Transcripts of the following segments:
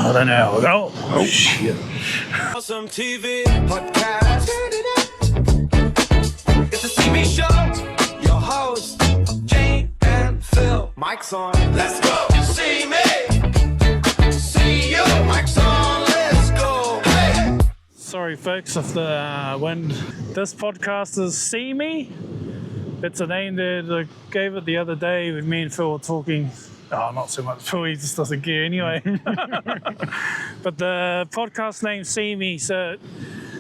I don't know how we go. Oh shit. AweSim TV podcast. It's a TV show. Your host, Jane and Phil. Mic's on. Let's go. See me. See you. Mic's on. Let's go. Hey. Sorry, folks, if the wind. This podcast is See Me. It's a name that I gave it the other day when me and Phil were talking. Oh, not so much. Phil, he just doesn't care anyway. But the podcast name See Me, so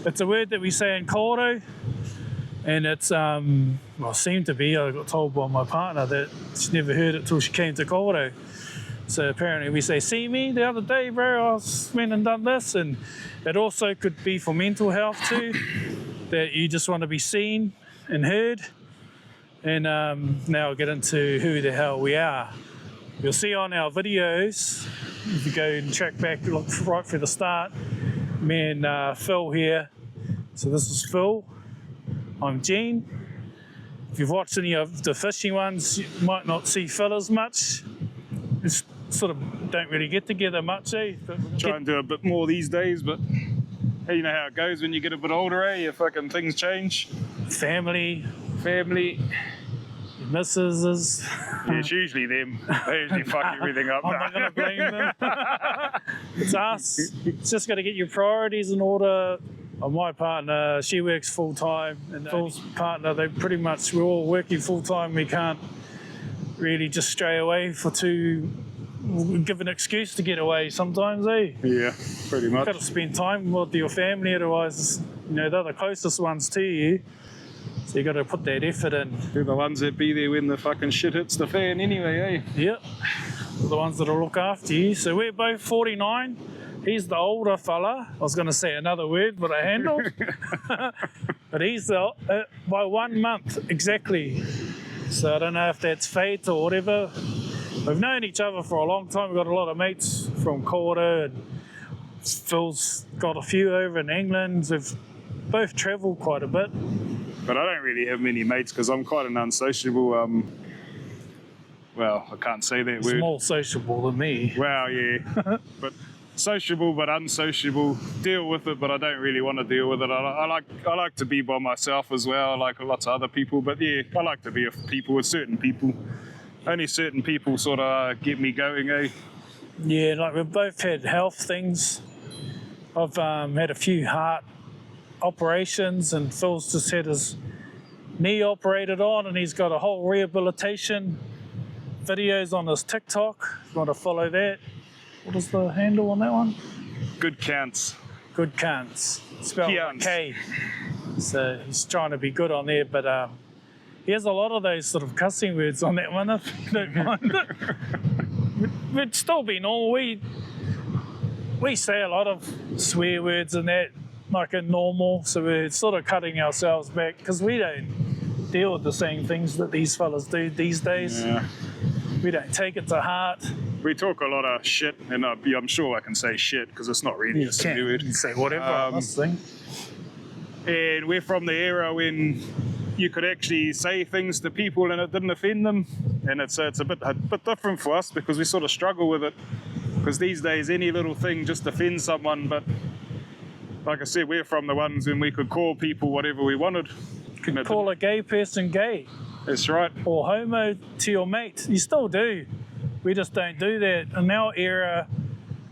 it's a word that we say in Kōrero, and it's, well, seemed to be, I got told by my partner that she never heard it till she came to Kōrero. So apparently we say, see me the other day, bro, I went and done this. And it also could be for mental health too, that you just want to be seen and heard. And now I'll get into who the hell we are. You'll see on our videos, if you go and track back, look right for the start, me and Phil here. So this is Phil, I'm Gene. If you've watched any of the fishing ones, you might not see Phil as much. It's sort of don't really get together much, eh? Try and do a bit more these days, but hey, you know how it goes when you get a bit older, eh? Your fucking things change. Family, misses. Yeah, it's usually them. They usually fuck everything up. I'm not going to blame them. It's us. It's just got to get your priorities in order. My partner, she works full time, and Phil's partner, we're all working full time. We can't really just stray away give an excuse to get away sometimes, eh? Yeah, pretty much. You've got to spend time with your family, otherwise, they're the closest ones to you. So you got to put that effort in. They're the ones that be there when the fucking shit hits the fan anyway, eh? Yep. The ones that'll look after you. So we're both 49. He's the older fella. I was going to say another word, but I handled. But he's by 1 month exactly. So I don't know if that's fate or whatever. We've known each other for a long time. We've got a lot of mates from Kōrero, and Phil's got a few over in England. We've both travelled quite a bit. But I don't really have many mates because I'm quite an unsociable, well, I can't say that word. He's more sociable than me. Well, yeah. But sociable but unsociable. Deal with it, but I don't really want to deal with it. I like to be by myself as well, like lots of other people. But yeah, I like to be with people, with certain people. Only certain people sort of get me going, eh? Yeah, like we've both had health things. I've had a few heart operations, and Phil's just had his knee operated on, and he's got a whole rehabilitation videos on his TikTok. If you want to follow that. What is the handle on that one? Good Counts. Good Counts. Spelled with K. So he's trying to be good on there, but he has a lot of those sort of cussing words on that one, if you don't mind it. We'd still be normal. We say a lot of swear words and that, like in normal, so we're sort of cutting ourselves back because we don't deal with the same things that these fellas do these days. Yeah. We don't take it to heart. We talk a lot of shit, and I'm sure I can say shit because it's not really a swear word. You can say whatever on this thing. And we're from the era when you could actually say things to people and it didn't offend them, and it's a bit different for us because we sort of struggle with it because these days any little thing just offends someone. But like I said, we're from the ones when we could call people whatever we wanted. Could call a gay person gay. That's right. Or homo to your mate. You still do. We just don't do that. In our era,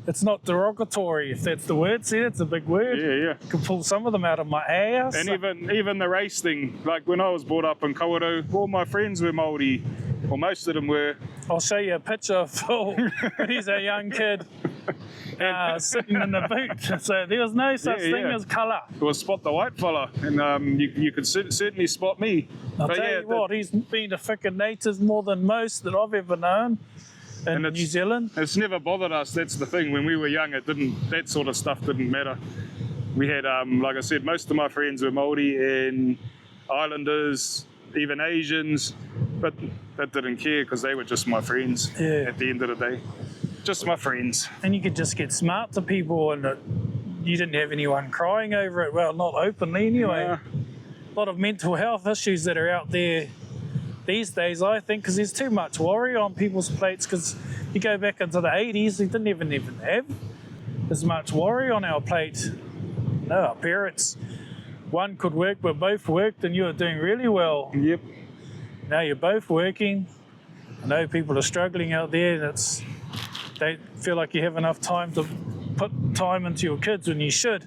it's not derogatory, if that's the word. See, that's a big word. Yeah. I could pull some of them out of my ass. And even the race thing, like when I was brought up in Kōrero, all my friends were Māori, or most of them were. I'll show you a picture of Phil. He's a young kid sitting in the boot. So there was no such thing as colour. It was spot the white fella, and you could certainly spot me. I'll tell you what, he's been to frickin' natives more than most that I've ever known. In New Zealand. It's never bothered us. That's the thing. When we were young, that sort of stuff didn't matter. We had, like I said, most of my friends were Māori and Islanders, even Asians, but that didn't care because they were just my friends. Yeah. At the end of the day, just my friends. And you could just get smart to people, and you didn't have anyone crying over it. Well, not openly anyway. Nah. A lot of mental health issues that are out there these days, I think, because there's too much worry on people's plates. Because you go back into the 80s, they didn't even have as much worry on our plate. No, our parents, one could work, but both worked, and you were doing really well. Yep. Now you're both working. I know people are struggling out there. They feel like you have enough time to put time into your kids when you should,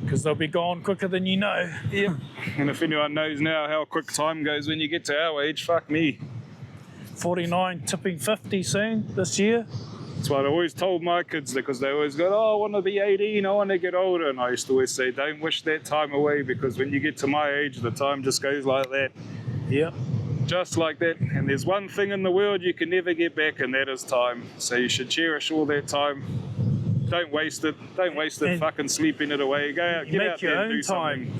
because they'll be gone quicker than you know. Yep. And if anyone knows now how quick time goes when you get to our age, fuck me. 49, tipping 50 soon this year. That's what I always told my kids, because they always go, oh, I want to be 18, I want to get older. And I used to always say, don't wish that time away, because when you get to my age, the time just goes like that. Yep. Just like that. And there's one thing in the world you can never get back, and that is time. So you should cherish all that time. Don't waste it. Don't waste it fucking sleeping it away. Go out, get out there and do something.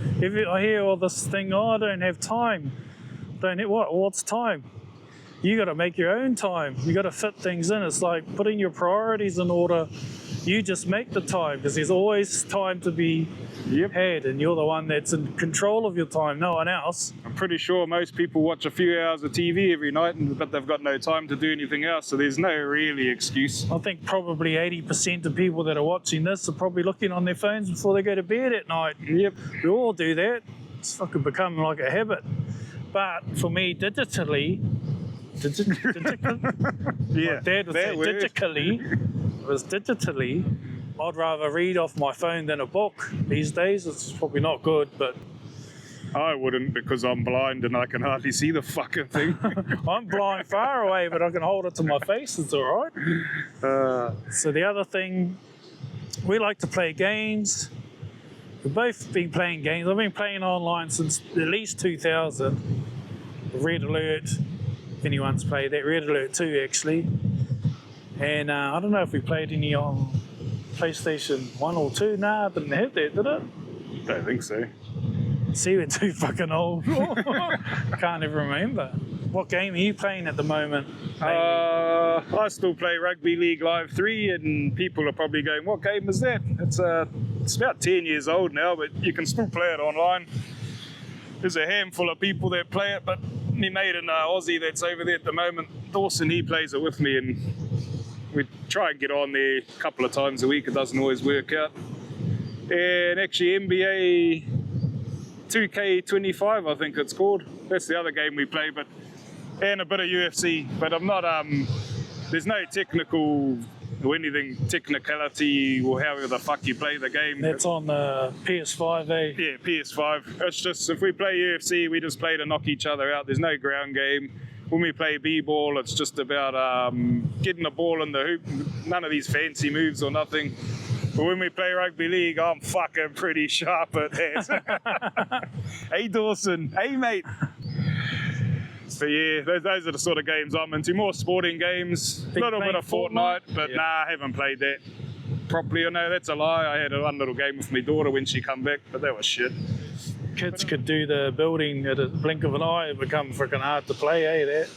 I hear all this thing, oh, I don't have time. What's time? You got to make your own time. You got to fit things in. It's like putting your priorities in order. You just make the time, because there's always time to be had, and you're the one that's in control of your time, no one else. I'm pretty sure most people watch a few hours of TV every night, but they've got no time to do anything else, so there's no really excuse. I think probably 80% of people that are watching this are probably looking on their phones before they go to bed at night. Yep. We all do that. It's fucking become like a habit. But for me, digitally, Yeah, my dad would say digitally, I'd rather read off my phone than a book these days. It's probably not good, but I wouldn't, because I'm blind and I can hardly see the fucking thing. I'm blind far away, but I can hold it to my face. It's all right. So the other thing, we like to play games. We've both been playing games. I've been playing online since at least 2000. Red Alert, if anyone's played that. Red Alert 2, actually. And I don't know if we played any on PlayStation 1 or 2. Nah, I didn't have that, did it? Don't think so. See, we're too fucking old. Can't even remember. What game are you playing at the moment? I still play Rugby League Live 3, and people are probably going, what game is that? It's about 10 years old now, but you can still play it online. There's a handful of people that play it, but my mate in Aussie that's over there at the moment, Dawson, he plays it with me, and we try and get on there a couple of times a week. It doesn't always work out. And actually NBA 2K25, I think it's called. That's the other game we play, and a bit of UFC. But I'm not, there's no technical or anything, technicality or however the fuck you play the game. That's on the PS5, eh? Yeah, PS5. It's just, if we play UFC, we just play to knock each other out. There's no ground game. When we play b-ball, it's just about getting the ball in the hoop. None of these fancy moves or nothing. But when we play rugby league, I'm fucking pretty sharp at that. Hey, Dawson. Hey, mate. So yeah, those are the sort of games I'm into. More sporting games, a little bit of Fortnite, but nah, I haven't played that properly. Oh, no, that's a lie. I had one little game with my daughter when she come back, but that was shit. Kids could do the building at a blink of an eye. It become freaking hard to play, eh, that?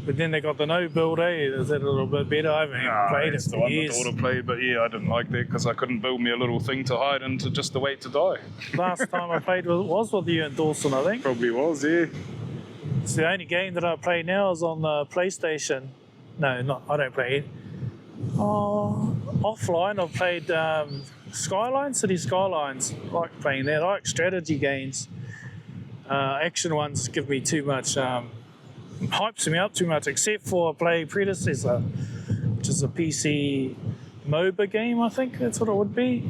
But then they got the no build, eh? Is that a little bit better? I haven't even played it for years. The daughter played, but yeah, I didn't like that because I couldn't build me a little thing to hide and to wait to die. Last time I played was with you and Dawson, I think. Probably was, yeah. It's the only game that I play now is on the PlayStation. No, I don't play it. Offline, I've played City Skylines. I like playing that. I like strategy games. Action ones give me too much, hypes me up too much, except for I play Predecessor, which is a PC MOBA game, I think that's what it would be.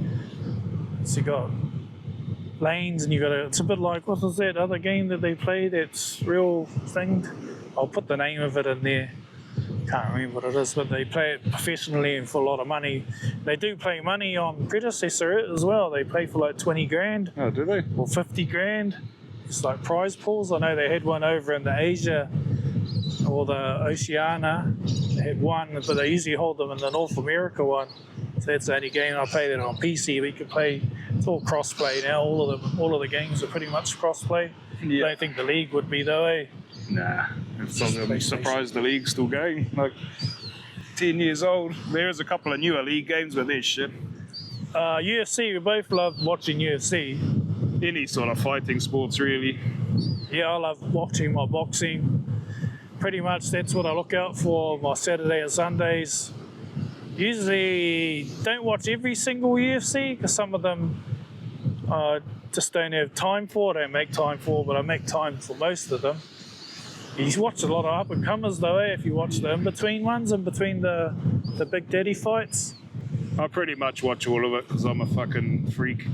So you got lanes and it's a bit like, what was that other game that they play that's real thing? I'll put the name of it in there. Can't remember what it is, but they play it professionally and for a lot of money. They do play money on Predecessor as well. They play for like 20 grand. Oh, do they? Or 50 grand. It's like prize pools. I know they had one over in the Asia or the Oceania. They had one, but they usually hold them in the North America one. So that's the only game I play that on PC. We can play. It's all cross-play now. All of the games are pretty much cross-play. Yeah. I don't think the league would be though, eh? Nah, I'm surprised the league's still going. Like 10 years old. There is a couple of newer league games, but they're shit. UFC, we both love watching UFC. Any sort of fighting sports, really. Yeah, I love watching my boxing. Pretty much that's what I look out for my Saturday and Sundays. Usually don't watch every single UFC because some of them just don't have time for. I don't make time for, but I make time for most of them. You watch a lot of up and comers though, if you watch the in between ones, in between the big daddy fights. I pretty much watch all of it because I'm a fucking freak.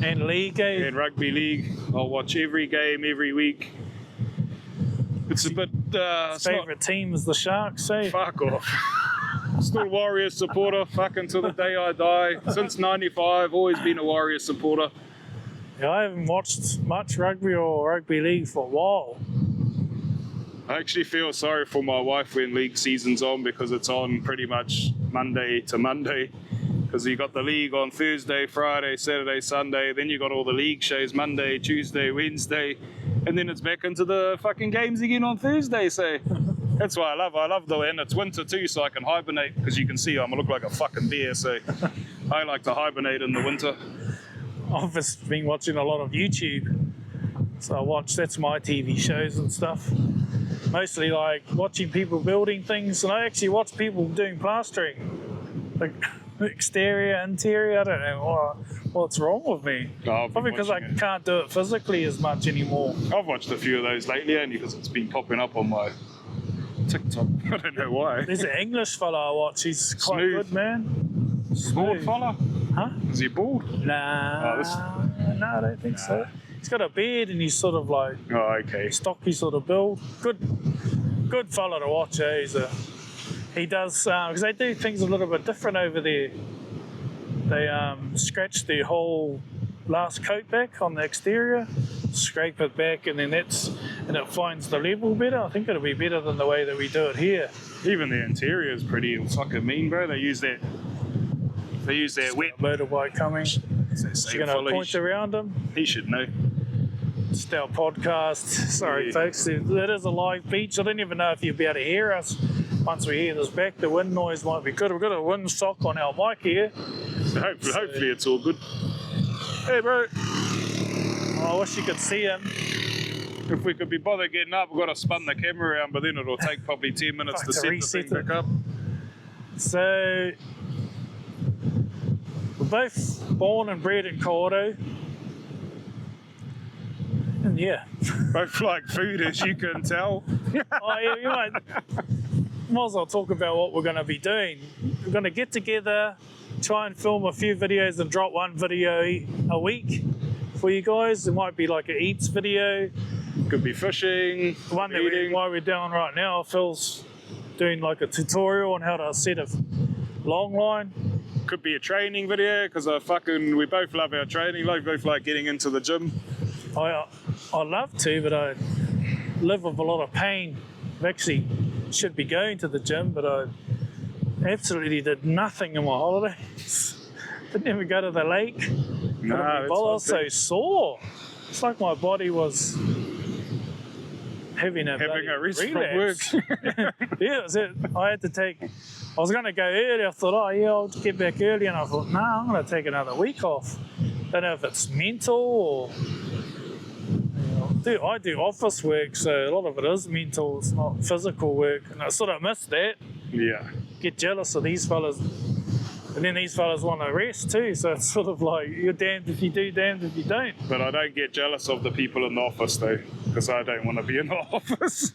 And league, In rugby league, I'll watch every game every week. It's a bit. Favourite team is the Sharks, eh? Fuck off. Still Warriors supporter, fucking till the day I die. Since '95, always been a Warriors supporter. Yeah, I haven't watched much rugby or rugby league for a while. I actually feel sorry for my wife when league season's on because it's on pretty much Monday to Monday. Because you got the league on Thursday, Friday, Saturday, Sunday. Then you got all the league shows Monday, Tuesday, Wednesday, and then it's back into the fucking games again on Thursday. So that's why I love the and it's winter too, so I can hibernate. Because you can see I look like a fucking bear. So I like to hibernate in the winter. I've just been watching a lot of YouTube, so that's my TV shows and stuff. Mostly like watching people building things, and I actually watch people doing plastering, like exterior, interior. I don't know what's wrong with me. Probably because I can't do it physically as much anymore. I've watched a few of those lately only because it's been popping up on my TikTok. I don't know why. There's an English fella I watch. He's quite Smooth. good, man. Bald fella? Huh? Is he bald? Nah, no, I don't think so. He's got a beard and he's sort of like okay. stocky sort of build. Good fella to watch. Eh? He does because they do things a little bit different over there. They scratch the whole last coat back on the exterior, scrape it back, and then it finds the level better. I think it'll be better than the way that we do it here. Even the interior is pretty fucking mean, bro. They use that wet motorbike coming. You're going to point around him. He should know. Just our podcast. Sorry, folks. It is a live beach. I don't even know if you'll be able to hear us once we hear this back. The wind noise might be good. We've got a windsock on our mic here. So hopefully it's all good. Hey, bro. Oh, I wish you could see him. If we could be bothered getting up, we've got to spin the camera around, but then it'll take probably 10 minutes to set the thing back up. So, we're both born and bred in Kawerau. And yeah. Both like food, as you can tell. Oh, yeah, you might as well talk about what we're going to be doing. We're going to get together, try and film a few videos and drop one video a week for you guys. It might be like an eats video. Could be fishing, the one that we're doing right now, Phil's doing like a tutorial on how to set a long line. Could be a training video because we both love our training. We both like getting into the gym. I love to, but I live with a lot of pain. I actually should be going to the gym, but I absolutely did nothing in my holidays. Didn't even go to the lake. I was so sore. It's like my body was having a rest relapse. from work. Yeah, that's it. I was going to go early. I thought, I'll get back early. And I thought, I'm going to take another week off. Don't know if it's mental or... I do office work, so a lot of it is mental. It's not physical work. And I sort of miss that. Yeah. Get jealous of these fellas. And then these fellas want to rest too, so it's sort of like, you're damned if you do, damned if you don't. But I don't get jealous of the people in the office though, because I don't want to be in the office.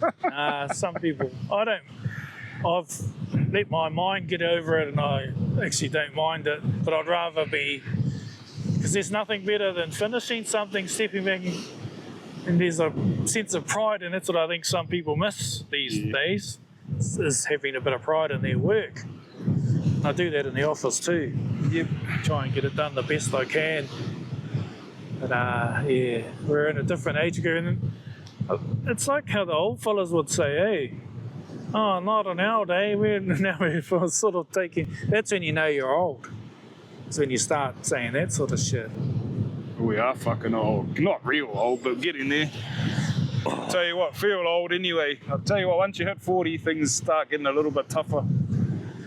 Some people, I don't. I've let my mind get over it and I actually don't mind it, but I'd rather be, because there's nothing better than finishing something, stepping back, and there's a sense of pride, and that's what I think some people miss these days, is having a bit of pride in their work. I do that in the office too. Yep. Try and get it done the best I can. But we're in a different age group. And it's like how the old fellas would say, hey, not an old day. We're sort of taking... That's when you know you're old. It's when you start saying that sort of shit. We are fucking old. Not real old, but getting there. I'll tell you what, feel old anyway. I'll tell you what, once you hit 40, things start getting a little bit tougher.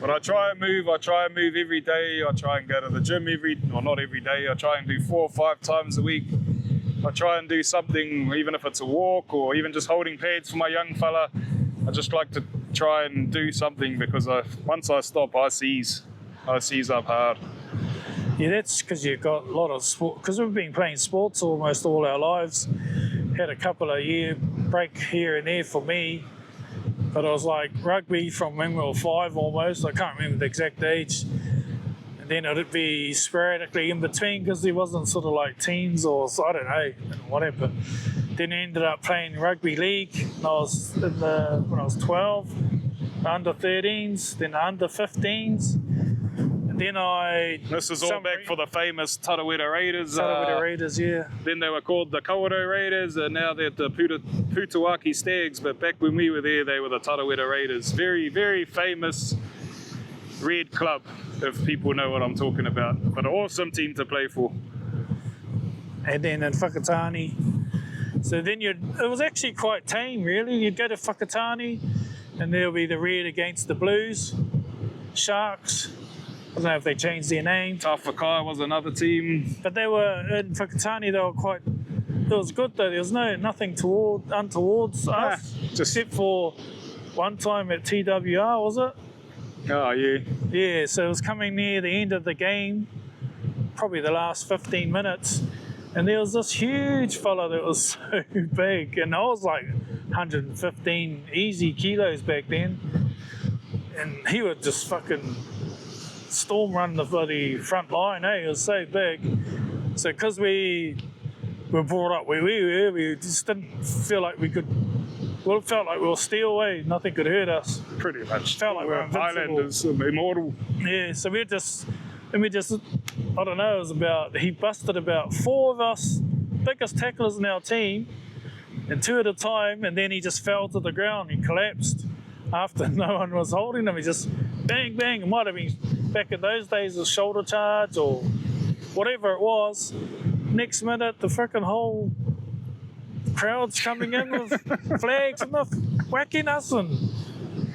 But I try and move every day. I try and go to the gym not every day. I try and do 4 or 5 times a week. I try and do something, even if it's a walk or even just holding pads for my young fella. I just like to try and do something because once I stop, I seize. I seize up hard. Yeah, that's because you've got a lot of sport. Because we've been playing sports almost all our lives. Had a couple of year break here and there for me, but it was like rugby from when we were 5 almost. I can't remember the exact age. And then it'd be sporadically in between because there wasn't sort of like teams or I don't know, whatever. Then I ended up playing rugby league when I was 12, under 13s, then under 15s. Then This is all back for the famous Tarawera Raiders. Tarawera Raiders, yeah. Then they were called the Kawerau Raiders, and now they're the Putawaki Stags. But back when we were there, they were the Tarawera Raiders. Very, very famous red club, if people know what I'm talking about. But an awesome team to play for. And then in Whakatane. So then it was actually quite tame, really. You'd go to Whakatane, and there'll be the red against the blues, Sharks. I don't know if they changed their name. Tawhakai was another team. But they were, in Whakatane, they were quite, it was good though. There was nothing untowards us, except for one time at TWR, was it? Oh, yeah. Yeah, so it was coming near the end of the game, probably the last 15 minutes, and there was this huge fella that was so big, and I was like 115 easy kilos back then, and he would just fucking storm run the bloody front line, It was so big. So because we were brought up where we were, we just didn't feel like we could, well, it felt like we were steel away, nothing could hurt us. Pretty much. Felt like we were invincible. Highlanders, immortal. Yeah, so we just, I don't know, he busted about 4 of us, biggest tacklers in our team, and 2 at a time, and then he just fell to the ground, he collapsed after no one was holding him. He just bang, bang. It might have been back in those days a shoulder charge or whatever it was. Next minute, the freaking whole crowd's coming in with flags and they're whacking us, and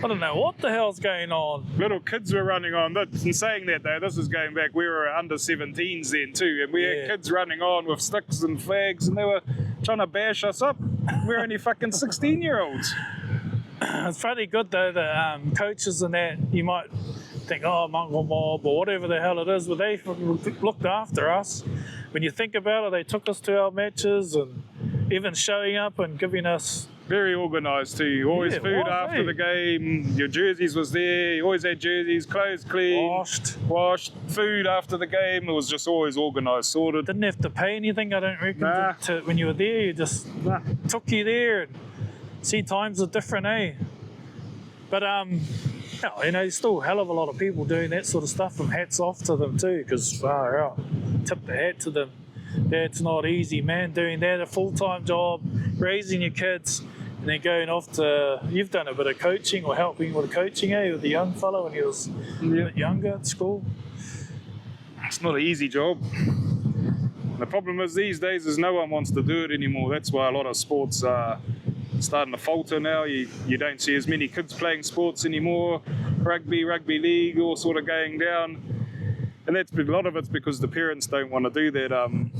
I don't know what the hell's going on. Little kids were running on. In saying that though, this is going back, we were under 17s then too, and we had kids running on with sticks and flags, and they were trying to bash us up. We're only fucking 16-year-olds. It's pretty good though, the coaches and that, you might think, oh, Mongrel Mob or whatever the hell it is, but they looked after us. When you think about it, they took us to our matches and even showing up and giving us... Very organised too. Always food after the game. Your jerseys was there. You always had jerseys, clothes clean, washed. Food after the game. It was just always organised, sorted. Didn't have to pay anything, I don't reckon. When you were there, you just took you there. And see, times are different, But still a hell of a lot of people doing that sort of stuff, and hats off to them too, because far out, tip the hat to them. That's not easy, man. Doing that, a full-time job, raising your kids, and then going off to, you've done a bit of coaching or helping with coaching, with the young fellow when he was a bit younger at school. It's not an easy job. The problem is these days is no one wants to do it anymore. That's why a lot of sports are starting to falter now. You don't see as many kids playing sports anymore. Rugby league, all sort of going down. And that's a lot of it's because the parents don't want to do that.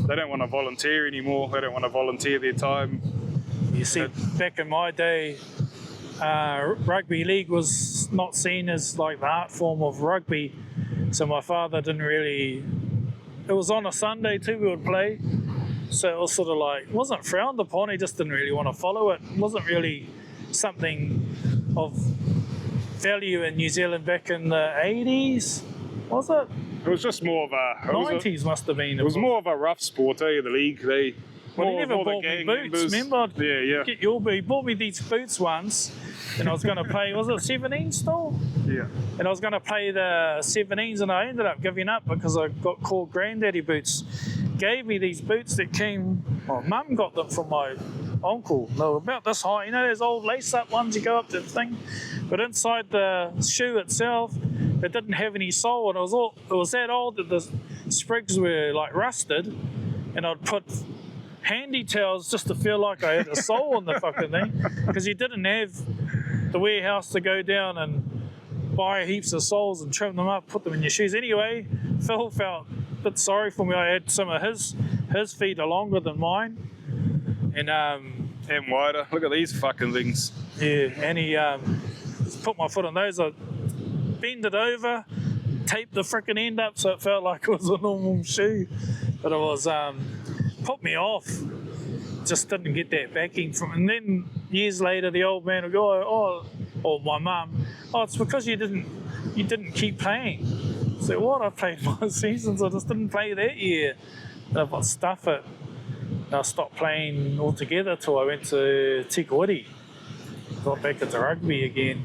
They don't want to volunteer anymore. They don't want to volunteer their time. You see, back in my day, rugby league was not seen as like the art form of rugby. So my father didn't really... It was on a Sunday too, we would play. So it was sort of like, it wasn't frowned upon, he just didn't really want to follow it. It wasn't really something of value in New Zealand back in the 80s, was it? It was just more of a... 90s must have been. It was more of a rough sport, the league. Well, he never bought me boots, remember? Yeah. Get your boot. He bought me these boots once, and I was going to play, was it 17 still? Yeah. And I was going to play the 17s, and I ended up giving up because I got called granddaddy boots. Gave me these boots that came, Mum got them from my uncle. They were about this high, those old lace-up ones you go up to the thing. But inside the shoe itself, it didn't have any sole, and it was that old that the sprigs were like rusted, and I'd put handy towels just to feel like I had a sole on the fucking thing, because you didn't have the warehouse to go down and buy heaps of soles and trim them up, put them in your shoes. Anyway, Phil felt a bit sorry for me. I had some of his feet are longer than mine, and wider. Look at these fucking things. Yeah, and he put my foot on those. I bend it over, taped the frickin' end up so it felt like it was a normal shoe. But it was, put me off. Just didn't get that backing from. And then years later, the old man would go, oh, or my mum, oh, it's because you didn't keep playing. So what? I played my seasons. I just didn't play that year. And I got stuff it. And I stopped playing altogether till I went to Tikawiti. Got back into rugby again.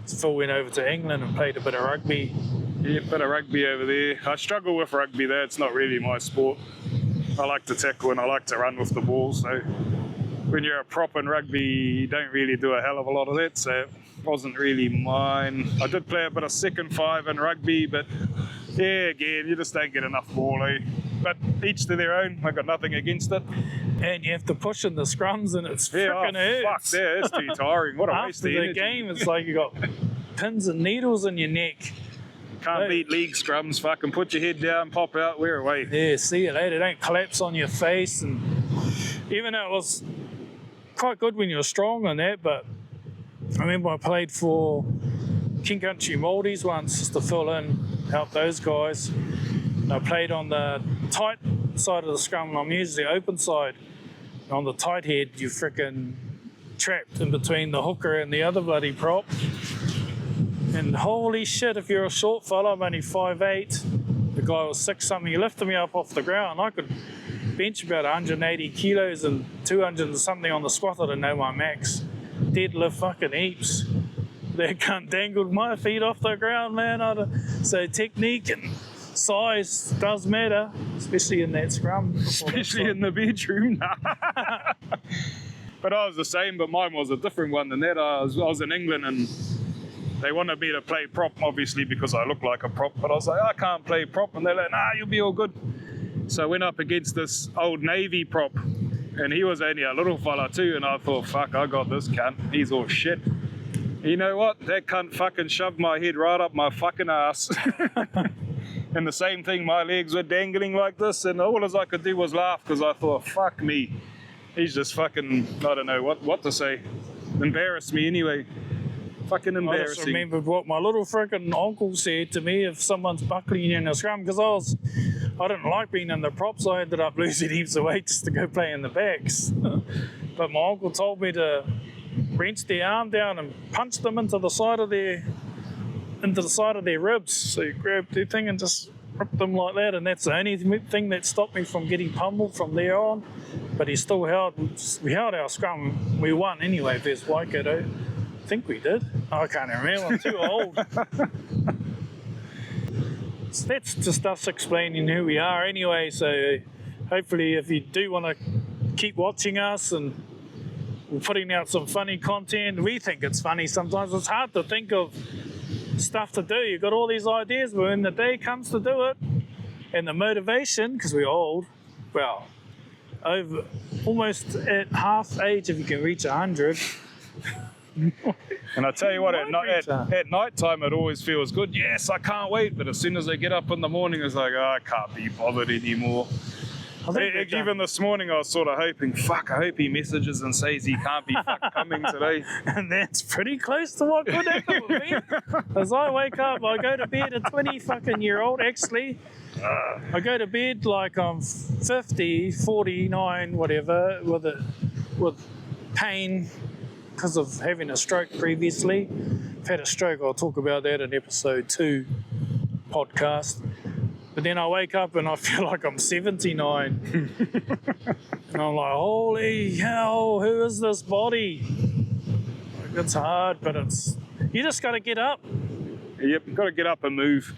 Phil went over to England and played a bit of rugby. Yeah, bit of rugby over there. I struggle with rugby there. It's not really my sport. I like to tackle and I like to run with the ball. So when you're a prop in rugby, you don't really do a hell of a lot of that. So it wasn't really mine. I did play a bit of second five in rugby, but yeah, again, you just don't get enough ball, eh? But each to their own. I got nothing against it. And you have to push in the scrums and it's frickin' hurts. Fuck, yeah, it's too tiring. What a waste After of the energy. game, it's like you got pins and needles in your neck. Can't beat league scrums. Fucking put your head down, pop out, we're away. Yeah, see you later. Don't collapse on your face. And even though it was quite good when you were strong on that, but I remember I played for King Country Māoris once just to fill in, help those guys. And I played on the tight side of the scrum and I'm usually open side. And on the tight head, you frickin' trapped in between the hooker and the other bloody prop. And holy shit, if you're a short fella, I'm only 5'8", the guy was 6 something, he lifted me up off the ground. I could bench about 180 kilos and 200 and something on the squat. I didn't know my max. Deadlift fucking heaps. That cunt dangled my feet off the ground, man. So technique and size does matter, especially in that scrum. Especially in the bedroom. But I was the same, but mine was a different one than that. I was in England and they wanted me to play prop, obviously, because I look like a prop. But I was like, I can't play prop. And they're like, nah, you'll be all good. So I went up against this old Navy prop. And he was only a little fella too. And I thought, fuck, I got this cunt. He's all shit. You know what? That cunt fucking shoved my head right up my fucking ass. And the same thing, my legs were dangling like this. And all as I could do was laugh because I thought, fuck me. He's just fucking, I don't know what to say. Embarrassed me anyway. Fucking embarrassing. I just remembered what my little freaking uncle said to me if someone's buckling in a scrum, because I didn't like being in the props. I ended up losing heaps of weight just to go play in the backs. But my uncle told me to wrench their arm down and punch them into the side of their ribs. So you grab their thing and just rip them like that, and that's the only thing that stopped me from getting pummeled from there on. But we held our scrum. We won anyway versus Waikato. I think we did. I can't remember, I'm too old. So that's just us explaining who we are anyway, so hopefully if you do want to keep watching us, and we're putting out some funny content. We think it's funny sometimes. It's hard to think of stuff to do. You've got all these ideas, but when the day comes to do it, and the motivation, because we're old, well, over almost at half age if you can reach 100. And I tell you what, at night time it always feels good. Yes, I can't wait. But as soon as I get up in the morning, it's like, oh, I can't be bothered anymore. Even this morning, I was sort of hoping, fuck, I hope he messages and says he can't be fucking coming today. And that's pretty close to what could happen with me. As I wake up, I go to bed a 20-fucking-year-old, actually. I go to bed like I'm 50, 49, whatever, with pain because of having a stroke previously. I've had a stroke, I'll talk about that in episode 2 podcast. But then I wake up and I feel like I'm 79. And I'm like, holy hell, who is this body? Like, it's hard, but you just got to get up. Yep, got to get up and move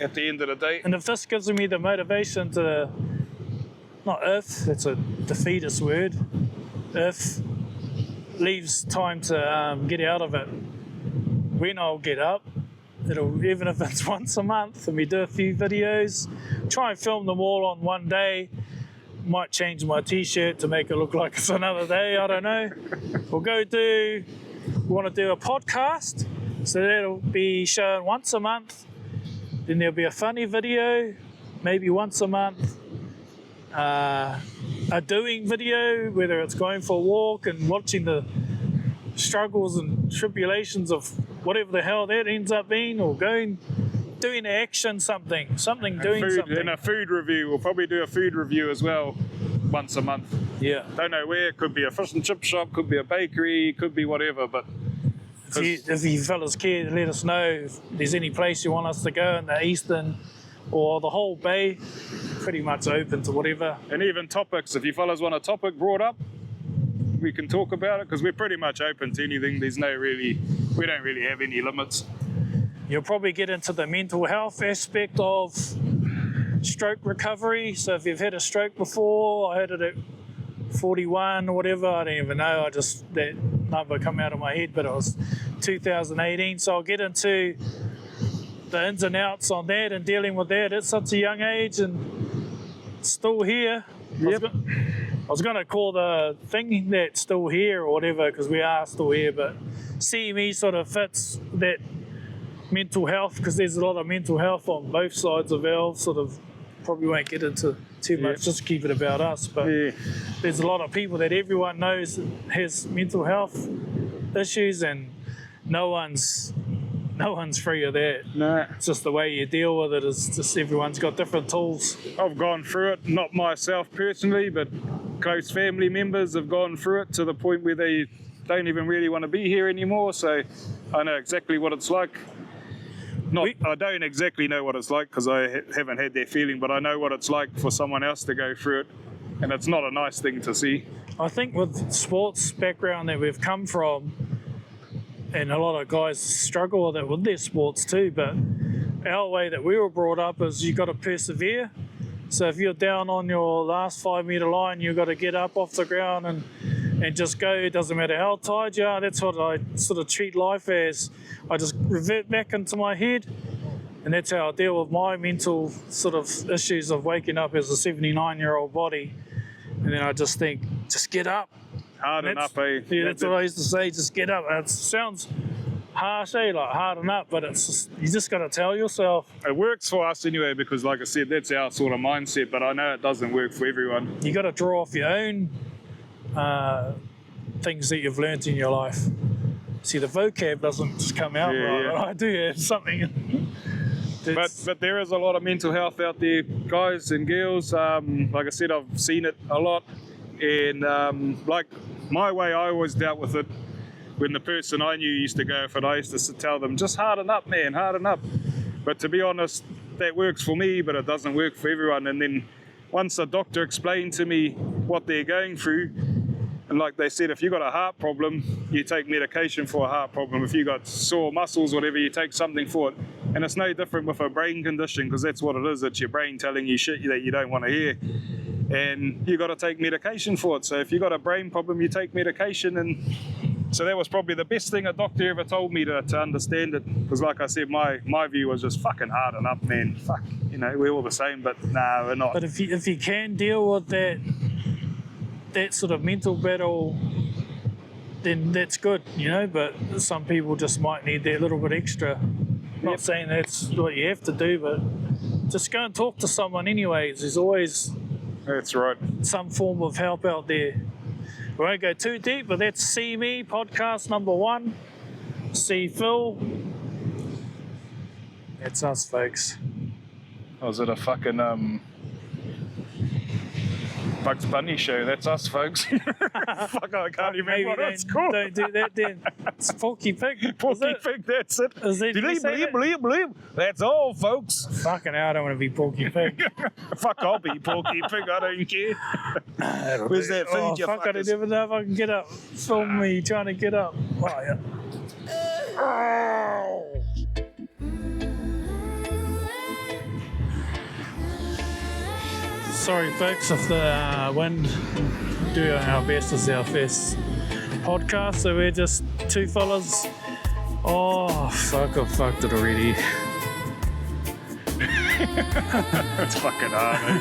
at the end of the day. And if this gives me the motivation to, that's a defeatist word, if leaves time to get out of it, when I'll get up, even if it's once a month, and we do a few videos, try and film them all on one day. Might change my t-shirt to make it look like it's another day, I don't know. We want to do a podcast, so that'll be shown once a month. Then there'll be a funny video, maybe once a month. A doing video, whether it's going for a walk and watching the struggles and tribulations of whatever the hell that ends up being, or doing action, something, doing something. And a food review. We'll probably do a food review as well once a month. Yeah. Don't know where. Could be a fish and chip shop, could be a bakery, could be whatever. But if you fellas care, let us know if there's any place you want us to go in the eastern or the whole bay. Pretty much open to whatever. And even topics. If you fellas want a topic brought up, we can talk about it, because we're pretty much open to anything. We don't really have any limits. You'll probably get into the mental health aspect of stroke recovery. So if you've had a stroke before, I had it at 41 or whatever, I don't even know, that number come out of my head, but it was 2018. So I'll get into the ins and outs on that and dealing with that at such a young age, and still here. Yep. I was going to call the thing that still here or whatever, because we are still here, but CME sort of fits that mental health, because there's a lot of mental health on both sides of ours. Sort of probably won't get into too much, just keep it about us, but there's a lot of people that everyone knows has mental health issues, and no one's free of that. No. It's just the way you deal with it. It's just everyone's got different tools. I've gone through it, not myself personally, but close family members have gone through it to the point where they don't even really want to be here anymore. So I know exactly what it's like. I don't exactly know what it's like, because I haven't had that feeling, but I know what it's like for someone else to go through it, and it's not a nice thing to see. I think with sports background that we've come from, and a lot of guys struggle with it with their sports too, but our way that we were brought up is you got to persevere. So if you're down on your last 5 metre line, you've got to get up off the ground and just go. It doesn't matter how tired you are. That's what I sort of treat life as. I just revert back into my head, and that's how I deal with my mental sort of issues of waking up as a 79-year-old body. And then I just think, just get up. Harden up, eh? Yeah, that's what I used to say, just get up. It sounds harsh, like harden up, but it's just, you just got to tell yourself. It works for us anyway, because like I said, that's our sort of mindset, but I know it doesn't work for everyone. You got to draw off your own things that you've learnt in your life. See, the vocab doesn't just come out right. I do have something. But there is a lot of mental health out there, guys and girls. Like I said, I've seen it a lot. And like my way, I always dealt with it when the person I knew used to go for it. I used to tell them, just harden up, man, harden up. But to be honest, that works for me, but it doesn't work for everyone. And then once a doctor explained to me what they're going through, and like they said, if you got a heart problem, you take medication for a heart problem. If you got sore muscles, whatever, you take something for it. And it's no different with a brain condition, because that's what it is. It's your brain telling you shit that you don't want to hear. And you got to take medication for it. So if you got a brain problem, you take medication. And so that was probably the best thing a doctor ever told me to understand it. Because like I said, my view was just fucking harden up, man. Fuck, we're all the same, but nah, we're not. But if you can deal with that sort of mental battle, then that's good, but some people just might need that little bit extra. Not saying that's what you have to do, but just go and talk to someone anyways. There's always that's right, some form of help out there. We won't go too deep, but that's See Me, podcast number 1. See Phil. That's us, folks. Was it a fucking Bugs Bunny show? That's us, folks. Fuck, I can't even remember what it's called. Don't do that then. It's Porky Pig. Porky Pig, that's it. Is it Bleep. That's all, folks. Fucking hell, I don't want to be Porky Pig. Fuck, I'll be Porky Pig, I don't care. Where's that food, you fuck, I don't even know if I can get up. Film me trying to get up. Oh, yeah. Sorry folks if the wind, do our best as our first podcast, so we're just two fellas. Oh fuck, I've fucked it already. It's fucking hard, eh?